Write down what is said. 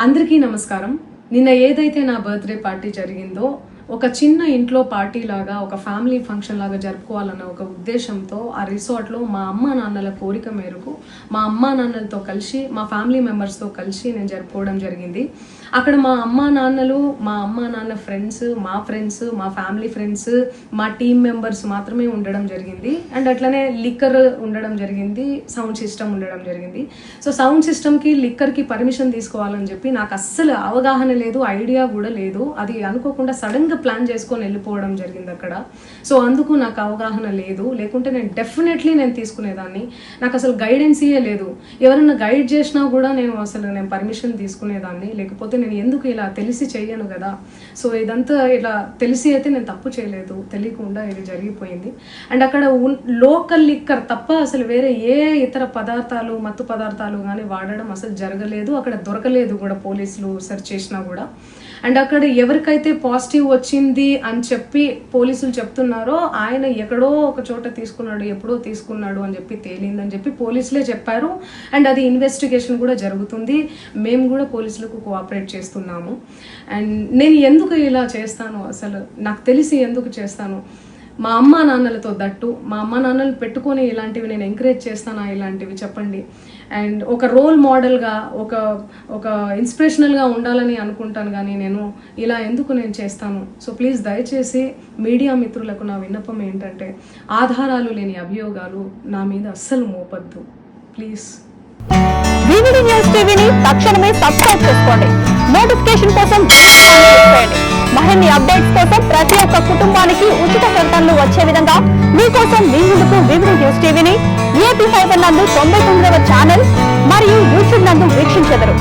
అందరికీ నమస్కారం. నిన్న ఏదైతే నా బర్త్డే పార్టీ జరిగిందో ఒక చిన్న ఇంట్లో పార్టీ లాగా ఒక ఫ్యామిలీ ఫంక్షన్ లాగా జరుపుకోవాలన్న ఒక ఉద్దేశంతో ఆ రిసార్ట్లో మా అమ్మా నాన్నల కోరిక మేరకు మా అమ్మా నాన్నలతో కలిసి మా ఫ్యామిలీ మెంబర్స్తో కలిసి నేను జరుపుకోవడం జరిగింది. అక్కడ మా అమ్మా నాన్నలు, మా అమ్మా నాన్న ఫ్రెండ్స్, మా ఫ్యామిలీ ఫ్రెండ్స్, మా టీమ్ మెంబర్స్ మాత్రమే ఉండడం జరిగింది. అండ్ అట్లనే లిక్కర్ ఉండడం జరిగింది, సౌండ్ సిస్టమ్ ఉండడం జరిగింది. సో సౌండ్ సిస్టమ్కి లిక్కర్కి పర్మిషన్ తీసుకోవాలని చెప్పి నాకు అస్సలు అవగాహన లేదు, ఐడియా కూడా లేదు. అది అనుకోకుండా సడన్గా ప్లాన్ చేసుకొని వెళ్ళిపోవడం జరిగింది అక్కడ. సో అందుకు నాకు అవగాహన లేదు, లేకుంటే నేను డెఫినెట్లీ తీసుకునేదాన్ని. నాకు అసలు గైడెన్సీయే లేదు. ఎవరైనా గైడ్ చేసినా కూడా నేను పర్మిషన్ తీసుకునేదాన్ని, లేకపోతే నేను ఎందుకు ఇలా తెలిసి చెయ్యను కదా. సో ఇదంతా ఇలా తెలిసి అయితే నేను తప్పు చేయలేదు, తెలియకుండా ఇది జరిగిపోయింది. అండ్ అక్కడ లోకల్ లిక్కర్ తప్ప అసలు వేరే ఏ ఇతర పదార్థాలు, మత్తు పదార్థాలు కానీ వాడడం అసలు జరగలేదు. అక్కడ దొరకలేదు కూడా, పోలీసులు సెర్చ్ చేసినా కూడా. అండ్ అక్కడ ఎవరికైతే పాజిటివ్ వచ్చింది అని చెప్పి పోలీసులు చెప్తున్నారో ఆయన ఎక్కడో ఒక చోట తీసుకున్నాడు, ఎప్పుడో తీసుకున్నాడు అని చెప్పి తేలిందని చెప్పి పోలీసులే చెప్పారు. అండ్ అది ఇన్వెస్టిగేషన్ కూడా జరుగుతుంది. మేము కూడా పోలీసులకు కోఆపరేట్ చేస్తున్నాము. అండ్ నేను ఎందుకు ఇలా చేస్తాను, అసలు నాకు తెలిసి ఎందుకు చేస్తాను, మా అమ్మా నాన్నలతో దట్టు మా అమ్మా నాన్నలు పెట్టుకొని ఇలాంటివి నేను ఎంకరేజ్ చేస్తానా, ఇలాంటివి చెప్పండి. అండ్ ఒక రోల్ మోడల్గా, ఒక ఇన్స్పిరేషనల్గా ఉండాలని అనుకుంటాను, కానీ నేను ఇలా ఎందుకు నేను చేస్తాను. సో ప్లీజ్ దయచేసి మీడియా మిత్రులకు నా విన్నపం ఏంటంటే, ఆధారాలు లేని అభియోగాలు నా మీద అస్సలు మోపద్దు ప్లీజ్. వివిడి న్యూస్ టీవీని తక్షణమే సబ్స్క్రైబ్ చేసుకోండి. నోటిఫికేషన్ కోసం మరిన్ని అప్డేట్స్ కోసం ప్రతి ఒక్క కుటుంబానికి ఉచిత ప్రకటనలు వచ్చే విధంగా మీకోసం మీ ముందుకు వివిడి న్యూస్ టీవీని AP5 నందు 99వ ఛానల్ మరియు యూట్యూబ్ నందు వీక్షించెదరు.